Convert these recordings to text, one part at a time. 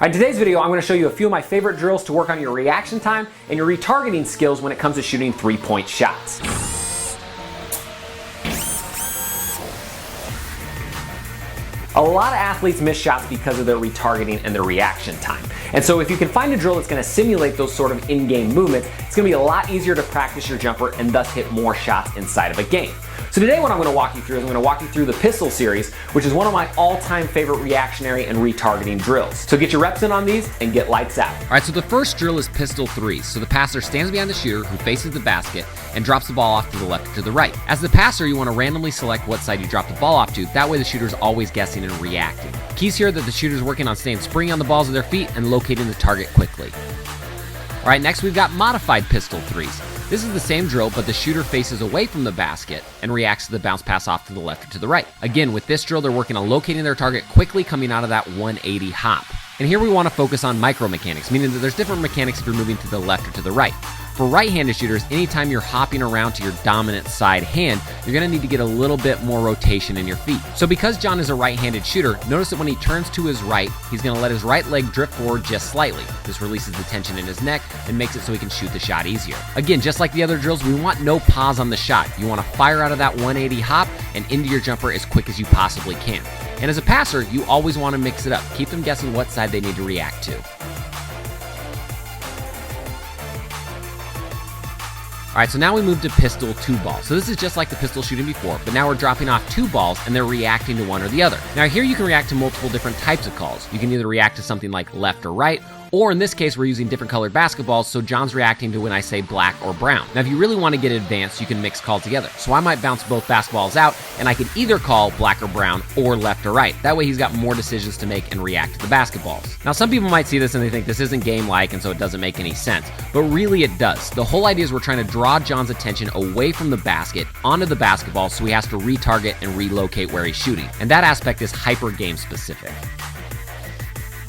In today's video, I'm going to show you a few of my favorite drills to work on your reaction time and your retargeting skills when it comes to shooting three-point shots. A lot of athletes miss shots because of their retargeting and their reaction time. And so if you can find a drill that's going to simulate those sort of in-game movements, it's going to be a lot easier to practice your jumper and thus hit more shots inside of a game. So today what I'm going to walk you through is I'm going to walk you through the pistol series, which is one of my all-time favorite reactionary and retargeting drills. So get your reps in on these and get lights out. All right, so the first drill is pistol threes. So the passer stands behind the shooter who faces the basket and drops the ball off to the left or to the right. As the passer, you want to randomly select what side you drop the ball off to. That way the shooter's always guessing and reacting. Keys here that the shooter's working on staying springy on the balls of their feet and locating the target quickly. All right, next we've got modified pistol threes. This is the same drill, but the shooter faces away from the basket and reacts to the bounce pass off to the left or to the right. Again, with this drill, they're working on locating their target quickly coming out of that 180 hop. And here we want to focus on micro mechanics, meaning that there's different mechanics if you're moving to the left or to the right. For right-handed shooters, anytime you're hopping around to your dominant side hand, you're going to need to get a little bit more rotation in your feet. So because John is a right-handed shooter, notice that when he turns to his right, he's going to let his right leg drift forward just slightly. This releases the tension in his neck and makes it so he can shoot the shot easier. Again, just like the other drills, we want no pause on the shot. You want to fire out of that 180 hop and into your jumper as quick as you possibly can. And as a passer, you always want to mix it up. Keep them guessing what side they need to react to. All right, so now we move to pistol two ball. So this is just like the pistol shooting before, but now we're dropping off two balls and they're reacting to one or the other. Now here you can react to multiple different types of calls. You can either react to something like left or right, or in this case, we're using different colored basketballs, so John's reacting to when I say black or brown. Now, if you really want to get advanced, you can mix calls together. So I might bounce both basketballs out, and I can either call black or brown or left or right. That way he's got more decisions to make and react to the basketballs. Now, some people might see this and they think this isn't game-like, and so it doesn't make any sense. But really it does. The whole idea is we're trying to draw John's attention away from the basket onto the basketball, so he has to retarget and relocate where he's shooting. And that aspect is hyper game specific.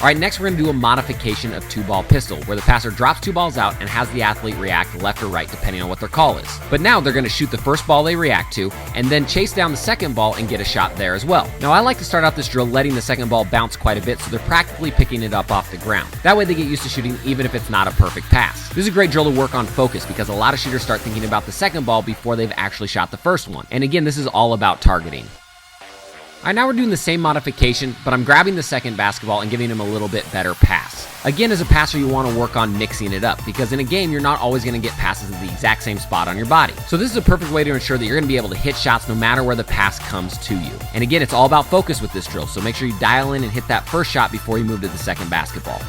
All right, next we're going to do a modification of two-ball pistol, where the passer drops two balls out and has the athlete react left or right depending on what their call is. But now they're going to shoot the first ball they react to and then chase down the second ball and get a shot there as well. Now I like to start out this drill letting the second ball bounce quite a bit so they're practically picking it up off the ground. That way they get used to shooting even if it's not a perfect pass. This is a great drill to work on focus because a lot of shooters start thinking about the second ball before they've actually shot the first one. And again, this is all about targeting. All right, now we're doing the same modification, but I'm grabbing the second basketball and giving him a little bit better pass. Again, as a passer, you want to work on mixing it up because in a game, you're not always going to get passes at the exact same spot on your body. So this is a perfect way to ensure that you're going to be able to hit shots no matter where the pass comes to you. And again, it's all about focus with this drill, so make sure you dial in and hit that first shot before you move to the second basketball.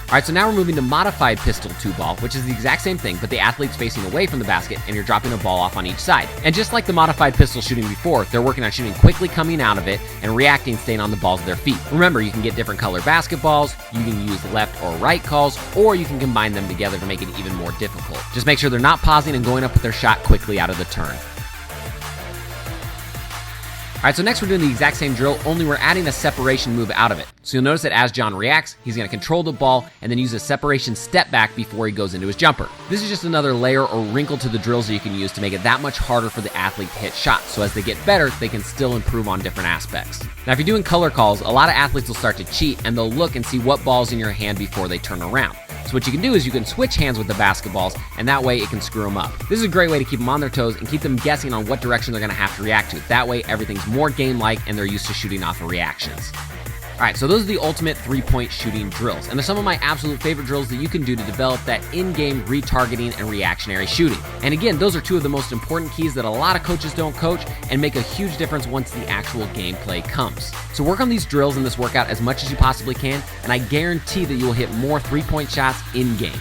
All right, so now we're moving to modified pistol two ball, which is the exact same thing, but the athlete's facing away from the basket and you're dropping a ball off on each side. And just like the modified pistol shooting before, they're working on shooting quickly coming out of it and reacting staying on the balls of their feet. Remember, you can get different color basketballs, you can use left or right calls, or you can combine them together to make it even more difficult. Just make sure they're not pausing and going up with their shot quickly out of the turn. All right, so next we're doing the exact same drill, only we're adding a separation move out of it. So you'll notice that as John reacts, he's going to control the ball and then use a separation step back before he goes into his jumper. This is just another layer or wrinkle to the drills that you can use to make it that much harder for the athlete to hit shots. So as they get better, they can still improve on different aspects. Now, if you're doing color calls, a lot of athletes will start to cheat and they'll look and see what ball's in your hand before they turn around. So what you can do is you can switch hands with the basketballs and that way it can screw them up. This is a great way to keep them on their toes and keep them guessing on what direction they're going to have to react to. That way everything's more game-like and they're used to shooting off of reactions. All right, so those are the ultimate three-point shooting drills, and they're some of my absolute favorite drills that you can do to develop that in-game retargeting and reactionary shooting. And again, those are two of the most important keys that a lot of coaches don't coach and make a huge difference once the actual gameplay comes. So work on these drills in this workout as much as you possibly can, and I guarantee that you will hit more three-point shots in-game.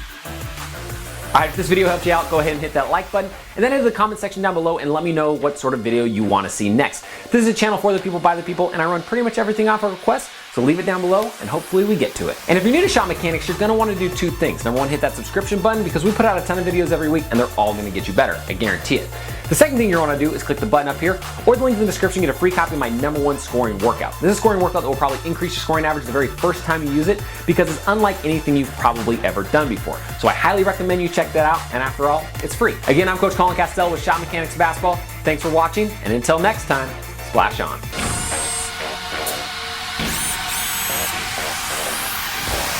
All right, if this video helped you out, go ahead and hit that like button, and then head to the comment section down below and let me know what sort of video you want to see next. This is a channel for the people, by the people, and I run pretty much everything off of request, so leave it down below, and hopefully we get to it. And if you're new to shot mechanics, you're gonna want to do two things. Number one, hit that subscription button because we put out a ton of videos every week, and they're all gonna get you better, I guarantee it. The second thing you want to do is click the button up here or the link in the description, get a free copy of my #1 scoring workout. This is a scoring workout that will probably increase your scoring average the very first time you use it because it's unlike anything you've probably ever done before. So I highly recommend you check that out, and after all, it's free. Again, I'm Coach Colin Castello with Shot Mechanics Basketball. Thanks for watching, and until next time, splash on.